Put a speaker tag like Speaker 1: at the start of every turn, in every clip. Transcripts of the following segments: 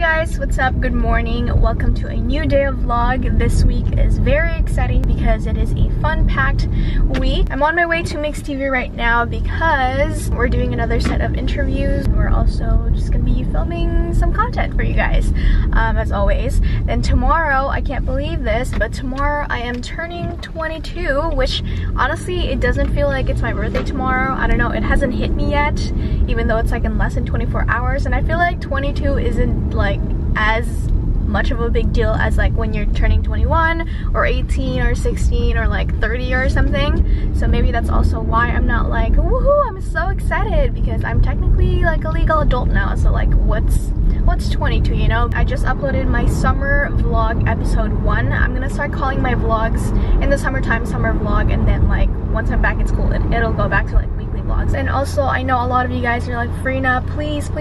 Speaker 1: guys, what's up? Good morning. Welcome to a new day of vlog. This week is very exciting because it is a fun-packed week. I'm on my way to MYX TV right now because we're doing another set of interviews. We're also just gonna be filming some content for you guys, as always. Then tomorrow, I can't believe this, but tomorrow I am turning 22, which honestly, it doesn't feel like it's my birthday tomorrow. I don't know, it hasn't hit me yet, even though it's like in less than 24 hours, and I feel like 22 isn't like as much of a big deal as like when you're turning 21 or 18 or 16 or like 30 or something. So maybe that's also why I'm not like woohoo, I'm so excited, because I'm technically like a legal adult now. So like what's 22, you know? I just uploaded my summer vlog episode 1. I'm gonna start calling my vlogs in the summertime summer vlog, and then like once I'm back in school it'll go back to like weekly vlogs. And also I know a lot of you guys are like, Farina, please do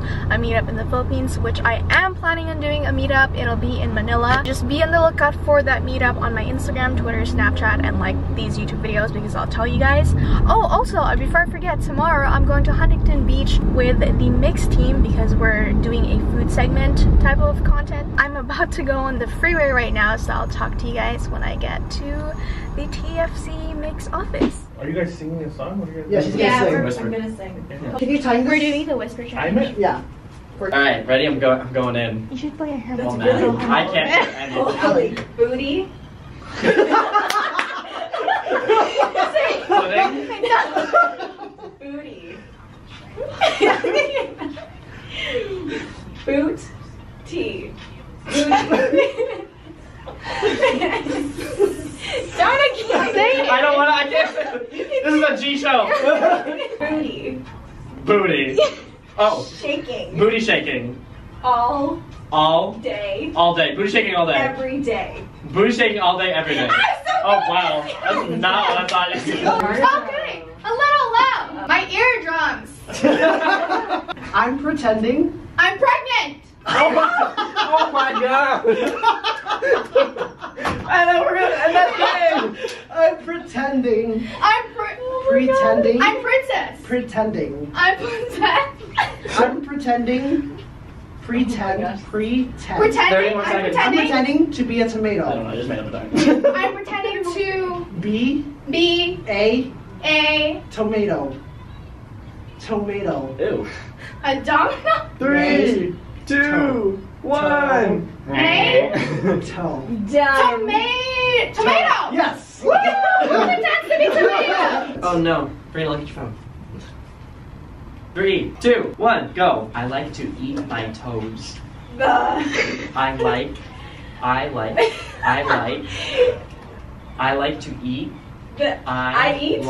Speaker 1: a meetup in the Philippines, which I am planning on doing a meetup. It'll be in Manila. Just be on the lookout for that meetup on my Instagram, Twitter, Snapchat, and like these YouTube videos, because I'll tell you guys. Oh, also before I forget, tomorrow I'm going to Huntington Beach with the MYX team because we're doing a food segment type of content. I'm about to go on the freeway right now, so I'll talk to you guys when I get to the TFC MYX office.
Speaker 2: Are you guys singing a song? What are you guys
Speaker 3: Yeah, she's gonna
Speaker 4: I'm gonna sing.
Speaker 2: Yeah.
Speaker 3: Can you time this?
Speaker 1: We're doing the whisper challenge.
Speaker 3: Yeah.
Speaker 4: Alright, ready? I'm going in.
Speaker 1: You should play a hair.
Speaker 4: Oh man, I can't do anything.
Speaker 5: Booty.
Speaker 4: Pudding?
Speaker 5: Booty. Boot. Tea.
Speaker 1: Darn, I can't say it.
Speaker 4: I don't wanna, I can't say it. This is a G show.
Speaker 5: Booty.
Speaker 4: Booty. Oh.
Speaker 5: Shaking.
Speaker 4: Booty shaking.
Speaker 5: All
Speaker 4: day.
Speaker 5: day.
Speaker 4: All day. Booty shaking all day.
Speaker 5: Every day.
Speaker 4: Booty shaking all day, every day. Oh wow. That's not what I thought you said.
Speaker 1: Okay, a little loud. My eardrums.
Speaker 3: I'm pretending.
Speaker 1: I'm pregnant.
Speaker 4: Oh my god. And then we're gonna end that game.
Speaker 3: I'm pretending.
Speaker 1: Pretending. I'm princess.
Speaker 3: Pretending.
Speaker 1: I'm princess.
Speaker 3: I'm pretending. Pretend.
Speaker 4: 30
Speaker 1: Pretending.
Speaker 4: more
Speaker 1: I'm
Speaker 4: seconds.
Speaker 3: I'm
Speaker 1: pretending.
Speaker 3: pretending to be a
Speaker 4: I don't
Speaker 3: tomato.
Speaker 4: know, I just made up a time.
Speaker 1: I'm pretending to
Speaker 3: Be
Speaker 1: be
Speaker 3: a
Speaker 1: a
Speaker 3: tomato.
Speaker 4: Ew.
Speaker 1: domino.
Speaker 4: 3, 2, 1.
Speaker 1: A
Speaker 3: Toe.
Speaker 1: tomato.
Speaker 3: Yes.
Speaker 1: Woo! Who pretends to be tomato?
Speaker 4: Oh no. Farina, look at your phone. 3, 2, 1, go. I like to eat my toes. I like to eat.
Speaker 5: I eat.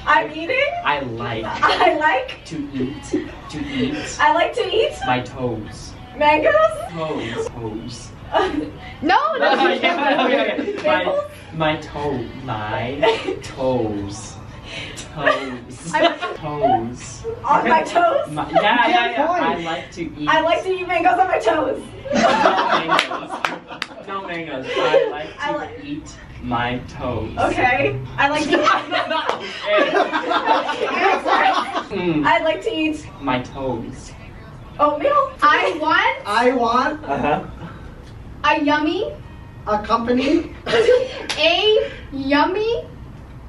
Speaker 5: I'm eating.
Speaker 4: I like
Speaker 5: I like.
Speaker 4: to eat.
Speaker 5: I like to eat.
Speaker 4: My toes.
Speaker 5: Mangoes.
Speaker 4: Toes.
Speaker 1: No, no.
Speaker 4: Okay. My toes. Toes.
Speaker 5: On my toes.
Speaker 4: Yeah. I like to eat.
Speaker 5: I like to eat mangoes on my toes.
Speaker 4: No mangoes. I like to eat my toes.
Speaker 5: Okay. I like to. I like to eat
Speaker 4: My toes.
Speaker 5: oatmeal.
Speaker 1: I want
Speaker 3: I want
Speaker 1: a yummy
Speaker 3: a company.
Speaker 1: a yummy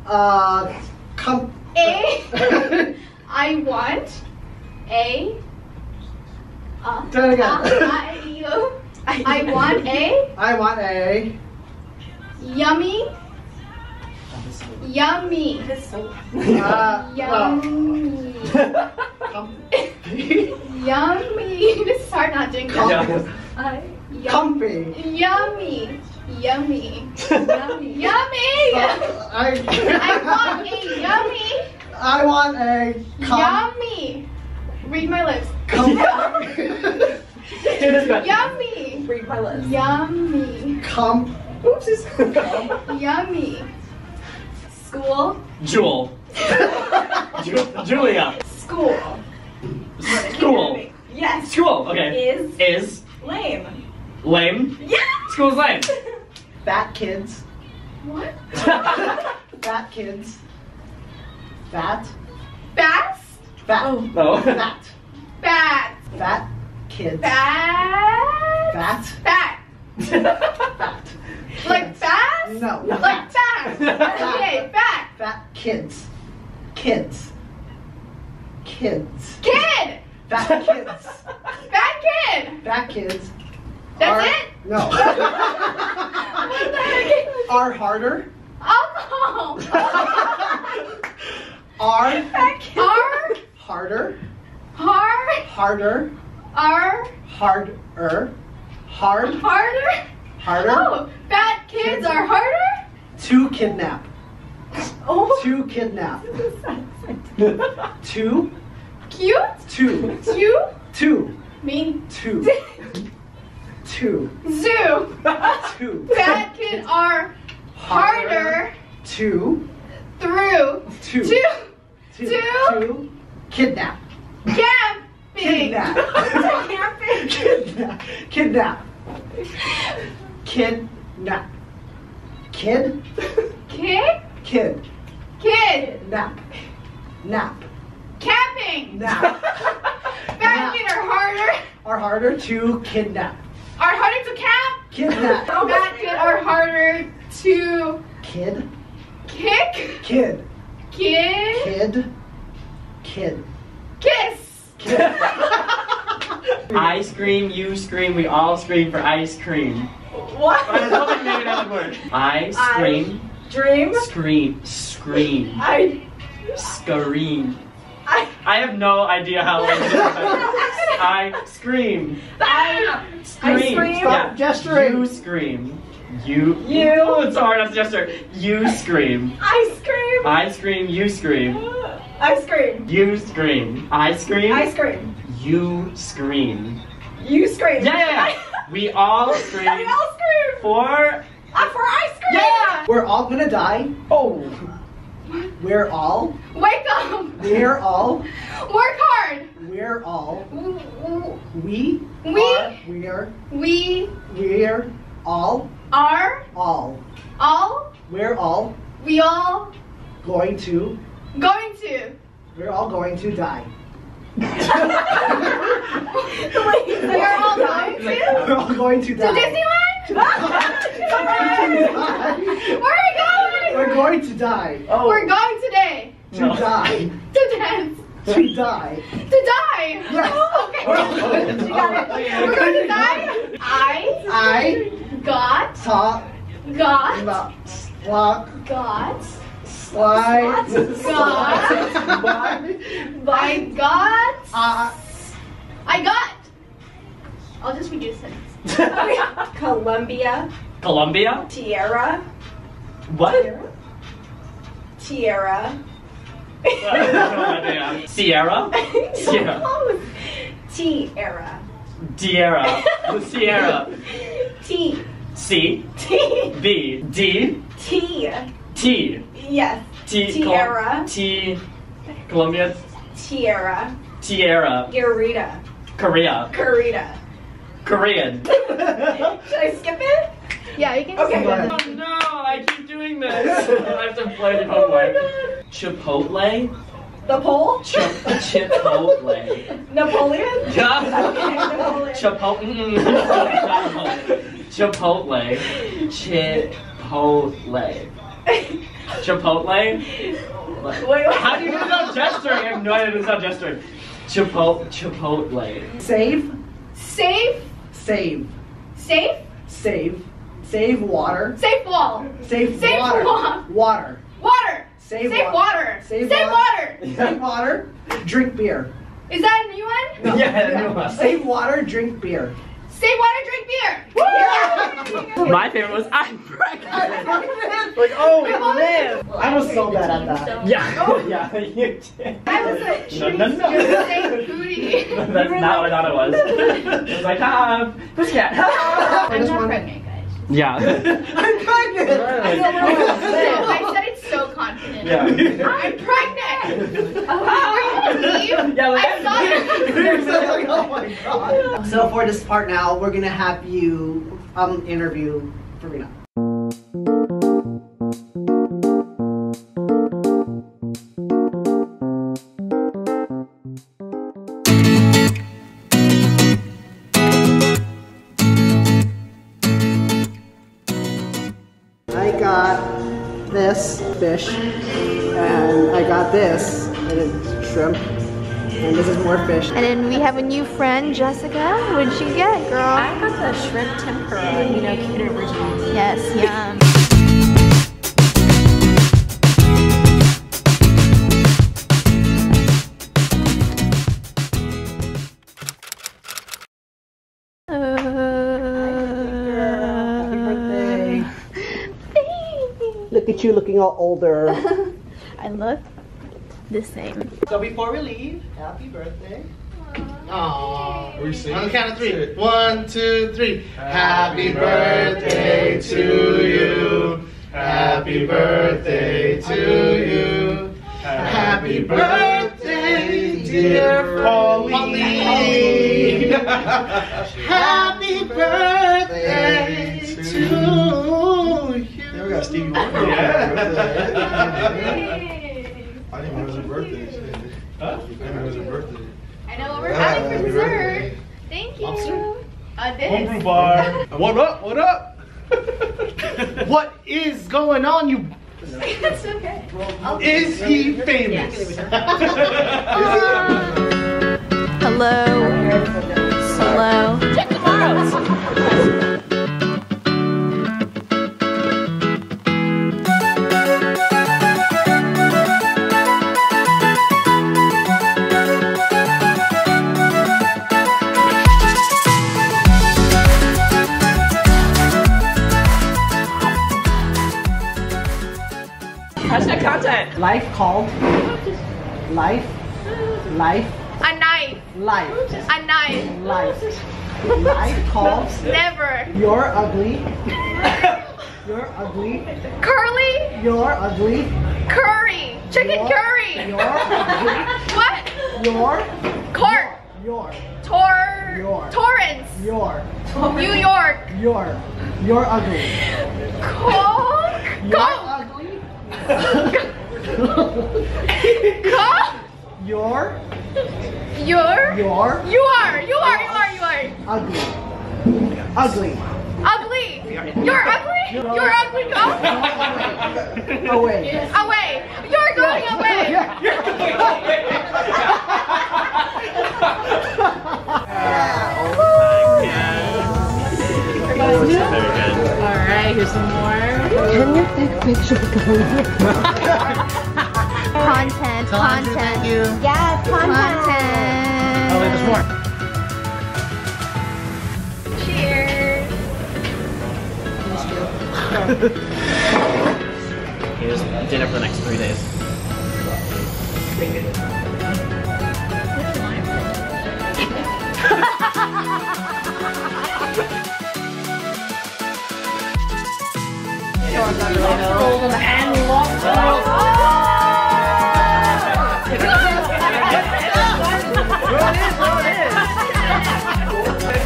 Speaker 1: I want a
Speaker 3: Do it again.
Speaker 1: I want a
Speaker 3: I want a
Speaker 1: yummy yummy yummy. This is hard not doing that.
Speaker 3: comfy.
Speaker 1: Yummy.
Speaker 3: I
Speaker 1: want a yummy.
Speaker 3: I want a
Speaker 1: Yummy. Read my lips. Yummy.
Speaker 5: Read my lips.
Speaker 1: Yummy.
Speaker 5: Oopsies.
Speaker 1: Yummy. School.
Speaker 4: Jewel. Julia.
Speaker 5: School.
Speaker 4: School.
Speaker 5: Yes.
Speaker 4: School. Okay. Is
Speaker 5: lame.
Speaker 4: lame.
Speaker 5: Yeah.
Speaker 4: School's lame.
Speaker 3: Fat kids.
Speaker 1: What?
Speaker 3: Fat kids. Fat.
Speaker 1: Fast?
Speaker 3: Fat.
Speaker 4: No.
Speaker 3: Fat.
Speaker 5: Fat.
Speaker 3: Fat kids.
Speaker 5: Fat.
Speaker 3: Fat.
Speaker 5: Fat.
Speaker 3: Fat.
Speaker 5: Like fast?
Speaker 3: No.
Speaker 5: Like fast. Okay, fat.
Speaker 3: Fat kids. Kids. Kids.
Speaker 5: Kid.
Speaker 3: Fat kids.
Speaker 5: Fat kid.
Speaker 3: Fat kids.
Speaker 5: That's
Speaker 3: are,
Speaker 5: it?
Speaker 3: No.
Speaker 5: What the heck?
Speaker 3: Are harder.
Speaker 5: Alcohol.
Speaker 3: Are
Speaker 5: Fat kid. Are.
Speaker 3: harder.
Speaker 5: Hard.
Speaker 3: Harder.
Speaker 5: Are.
Speaker 3: Harder. Hard.
Speaker 5: Harder.
Speaker 3: Harder.
Speaker 5: Oh, fat kids are harder?
Speaker 3: To kidnap.
Speaker 5: Oh.
Speaker 3: To kidnap. Two.
Speaker 5: Cute?
Speaker 3: Two.
Speaker 5: You?
Speaker 3: Two.
Speaker 5: Me.
Speaker 3: Two. Two.
Speaker 5: Zoo.
Speaker 3: Two.
Speaker 5: Fat kids are harder
Speaker 3: Two.
Speaker 5: through.
Speaker 3: Two.
Speaker 5: Two.
Speaker 3: Two.
Speaker 5: Two.
Speaker 3: Two. Kidnap.
Speaker 5: Camping.
Speaker 3: Kidnap.
Speaker 5: Camping.
Speaker 3: Kidnap. Kidnap. Kidnap. Kid.
Speaker 5: Kid?
Speaker 3: Kid.
Speaker 5: Kid.
Speaker 3: Nap. Nap.
Speaker 5: Camping.
Speaker 3: Nap.
Speaker 5: Fat kids are harder.
Speaker 3: Are harder to kidnap.
Speaker 5: Are harder to camp.
Speaker 3: Kidnap.
Speaker 5: Fat kids are harder to
Speaker 3: Kid.
Speaker 5: kick.
Speaker 3: Kid.
Speaker 5: Kid.
Speaker 3: Kid. Kid.
Speaker 5: Kiss.
Speaker 3: Kid.
Speaker 4: I scream, you scream, we all scream for ice cream.
Speaker 5: What?
Speaker 4: I don't think maybe that would work. I scream,
Speaker 5: Dream.
Speaker 4: scream,
Speaker 5: I.
Speaker 4: I have no idea how to do that. I scream.
Speaker 5: I
Speaker 4: Scream.
Speaker 5: scream.
Speaker 3: Stop gesturing.
Speaker 4: You scream. You.
Speaker 5: You.
Speaker 4: Oh, it's hard not to gesture. You scream.
Speaker 5: I scream.
Speaker 4: I scream, you scream.
Speaker 5: I scream.
Speaker 4: You scream. I scream.
Speaker 5: I scream.
Speaker 4: You scream.
Speaker 5: You scream.
Speaker 4: Yeah! We all scream.
Speaker 5: We all scream.
Speaker 4: For.
Speaker 5: For ice cream.
Speaker 4: Yeah!
Speaker 3: We're all gonna die.
Speaker 4: Oh.
Speaker 3: We're all.
Speaker 5: Wake up.
Speaker 3: We're all.
Speaker 5: Work hard.
Speaker 3: We're all.
Speaker 5: We.
Speaker 3: We. Are, we're.
Speaker 5: We
Speaker 3: We're all.
Speaker 5: are
Speaker 3: All.
Speaker 5: all.
Speaker 3: We're all
Speaker 5: We all
Speaker 3: going to.
Speaker 5: going to.
Speaker 3: We're all going to die.
Speaker 5: Wait, we are all going to.
Speaker 3: We're all going to
Speaker 5: To
Speaker 3: die.
Speaker 5: Disneyland. Where are we going?
Speaker 3: We're going to die.
Speaker 4: Oh.
Speaker 5: We're going today.
Speaker 3: To
Speaker 4: No.
Speaker 3: die.
Speaker 5: To dance.
Speaker 3: To die.
Speaker 5: To die.
Speaker 3: Yes.
Speaker 5: Okay. You got it. We're going to die.
Speaker 3: I
Speaker 5: got
Speaker 3: talk
Speaker 5: got
Speaker 3: about slot
Speaker 5: got
Speaker 3: slide.
Speaker 5: I got
Speaker 3: Uh,
Speaker 5: I got. I'll just read you a sentence. Columbia.
Speaker 4: Colombia?
Speaker 5: Tierra.
Speaker 4: What?
Speaker 5: Tierra.
Speaker 4: Sierra? Sierra.
Speaker 5: Tierra.
Speaker 4: Tierra. Sierra.
Speaker 5: T.
Speaker 4: C.
Speaker 5: T.
Speaker 4: B. D.
Speaker 5: T.
Speaker 4: T.
Speaker 5: Yes.
Speaker 4: T.
Speaker 5: Tierra.
Speaker 4: T. Colombia.
Speaker 5: Tierra.
Speaker 4: Tierra.
Speaker 5: Garita.
Speaker 4: Korea.
Speaker 5: Carita.
Speaker 4: Korean.
Speaker 5: Should I skip it?
Speaker 1: Yeah, you can
Speaker 5: Okay.
Speaker 3: Go ahead.
Speaker 4: Oh no, I keep doing this. I have to play the homework. Chipotle?
Speaker 5: The pole?
Speaker 4: Chipotle.
Speaker 5: Napoleon?
Speaker 4: Yeah.
Speaker 5: Napoleon.
Speaker 4: Chipotle. Chipotle. Chipotle.
Speaker 5: Wait.
Speaker 4: How do you do without gesturing? I have no idea without gesturing. Chipotle.
Speaker 3: save.
Speaker 5: Safe.
Speaker 3: Save.
Speaker 5: Safe.
Speaker 3: Save. Save water.
Speaker 5: Safe wall.
Speaker 3: Save
Speaker 5: Save
Speaker 3: water.
Speaker 5: wa-
Speaker 3: Water.
Speaker 5: Water.
Speaker 3: Save
Speaker 5: Safe water.
Speaker 3: Save
Speaker 5: Safe water.
Speaker 3: Save water. Drink beer.
Speaker 5: Is that a new one?
Speaker 4: Yeah.
Speaker 3: Save water. Drink beer.
Speaker 5: Safe water, drink beer.
Speaker 4: My favorite was I'm pregnant.
Speaker 3: Like, oh man, I was so bad at that.
Speaker 4: Yeah. Yeah, you did.
Speaker 5: I was like,
Speaker 4: No, no, no.
Speaker 5: you were saying booty.
Speaker 4: That's not what I thought it was. It was like, pussycat.
Speaker 5: I'm not pregnant, guys.
Speaker 4: Yeah.
Speaker 3: I'm pregnant.
Speaker 5: I said it so confident.
Speaker 4: Yeah.
Speaker 5: I'm pregnant. Are you gonna leave?
Speaker 4: Yeah, like,
Speaker 5: I saw you.
Speaker 3: Oh my god. So for this part now, we're gonna have you interview Farina. this fish, and I got this, and it's shrimp, and this is more fish.
Speaker 1: And then we have a new friend, Jessica. What did you get, girl?
Speaker 6: I got the shrimp tempura, you know, Kid Original.
Speaker 1: Yes, yum.
Speaker 3: Look at you looking all older.
Speaker 1: I look the same.
Speaker 3: So before we leave, happy birthday.
Speaker 2: Aww. On the count of 3. 1, 2, 3. Happy birthday to you. Happy birthday to you. Happy birthday, dear Pauline. Happy birthday to you. There we got Stevie Wonder. Yeah. I didn't know it was her birthday. Huh? I didn't know it was her birthday.
Speaker 5: I know what we're having for dessert. Thank you.
Speaker 2: Lobster?
Speaker 5: This.
Speaker 2: Homebrew bar. What up? What up? What is going on, you?
Speaker 5: It's okay.
Speaker 2: Is he famous?
Speaker 1: Hello. Hello.
Speaker 6: Check tomorrow's. Hashtag content.
Speaker 3: Life called. Life.
Speaker 1: A knife.
Speaker 3: Life.
Speaker 1: A knife.
Speaker 3: Life. Life calls.
Speaker 1: Never.
Speaker 3: You're ugly. You're ugly.
Speaker 1: Curly.
Speaker 3: You're ugly.
Speaker 1: Curry. Chicken curry.
Speaker 3: You're ugly.
Speaker 1: What?
Speaker 3: You're.
Speaker 1: Court.
Speaker 3: You're.
Speaker 1: Torrance.
Speaker 3: You're.
Speaker 1: New York.
Speaker 3: You're ugly.
Speaker 1: Coke.
Speaker 3: You're
Speaker 1: Coke.
Speaker 3: ugly.
Speaker 1: Coke.
Speaker 3: You're.
Speaker 1: You are.
Speaker 3: Ugly. Ugly.
Speaker 1: Ugly. You're ugly. You're ugly. Go.
Speaker 3: Away.
Speaker 1: Away. You're going away.
Speaker 6: Alright, here's some more.
Speaker 3: Can you take picture going?
Speaker 1: Content.
Speaker 2: Thank you.
Speaker 1: Yes, content.
Speaker 2: Oh, wait, there's more.
Speaker 1: Cheers.
Speaker 4: Here's dinner for the next 3 days.
Speaker 6: And lobster.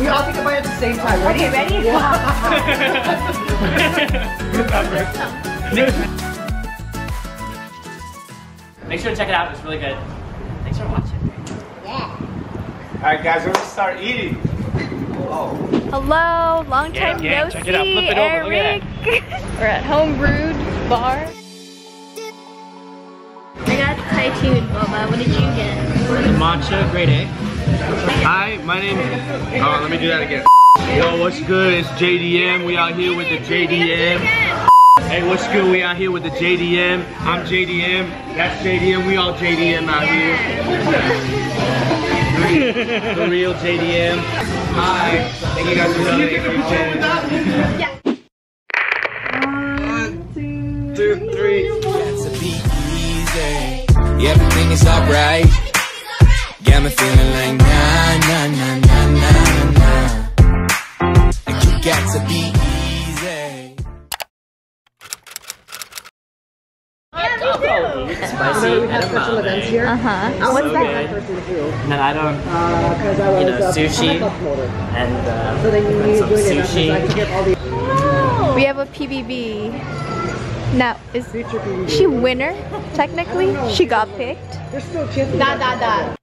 Speaker 3: We all think about it at the same time. Ready?
Speaker 6: Okay, ready?
Speaker 4: Make sure to check it out. It's really good. Thanks for watching.
Speaker 2: Alright, guys, let's start eating.
Speaker 1: Hello, long time no
Speaker 2: check
Speaker 1: see,
Speaker 2: it out. Flip it over. Look
Speaker 1: Eric. We're at Homebrewed bar. I got Thai-tuned boba. What did you get?
Speaker 4: Matcha, grade A.
Speaker 2: Hi, my name is... Oh, let me do that again. Yo, what's good? It's JDM. We out here with the JDM. Hey, what's good? We out here with the JDM. I'm JDM. That's JDM. We all JDM out here. The real JDM. Hi. Thank you guys for coming.
Speaker 1: Yeah.
Speaker 2: 1, 2, 3.
Speaker 7: To be easy. Everything is alright. Got me feeling like nah, nah, nah, nah, nah, nah. Like you got to be easy.
Speaker 4: Spicy
Speaker 3: We have special events here.
Speaker 1: What's that?
Speaker 4: And then I don't,
Speaker 3: Because I was
Speaker 4: you know, sushi and
Speaker 3: So then you need to
Speaker 4: some
Speaker 3: do it enough so I can
Speaker 4: sushi.
Speaker 3: get all the
Speaker 1: We have a PBB. Now, is she winner? Technically, she got picked.
Speaker 3: There's still chips.
Speaker 5: Da.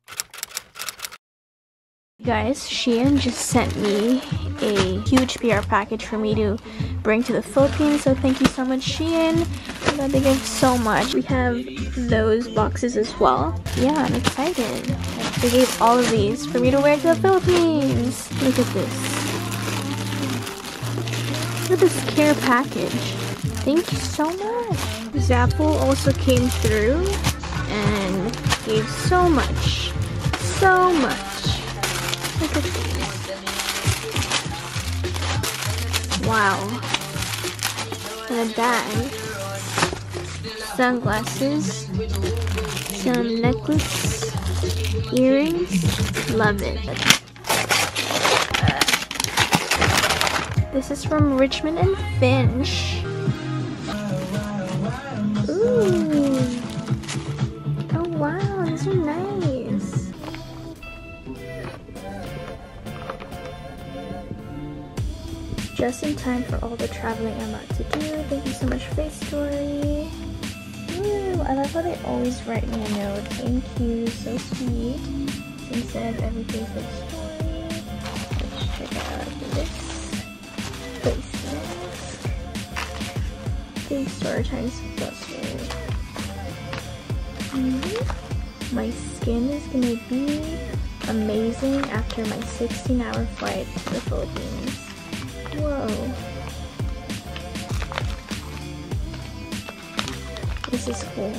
Speaker 1: Guys, SHEIN just sent me a huge PR package for me to bring to the Philippines, so thank you so much, SHEIN. I'm glad they gave so much. We have those boxes as well. Yeah, I'm excited. They gave all of these for me to wear to the Philippines. Look at this. Look at this care package. Thank you so much. Zapple also came through and gave so much. So much. Look at this. Wow. And a bag. Sunglasses. Some necklace. Earrings. Love it. This is from Richmond and Finch. Ooh. Oh wow, these are nice. Just in time for all the traveling I'm about to do. Thank you so much, FACETORY. Ooh, I love how they always write me a note. Thank you, so sweet. Instead of every Facebook story. Let's check out this face mask. FACETORY times GLOSSIER. My skin is gonna be amazing after my 16-hour flight to the Philippines. Whoa. This is cool.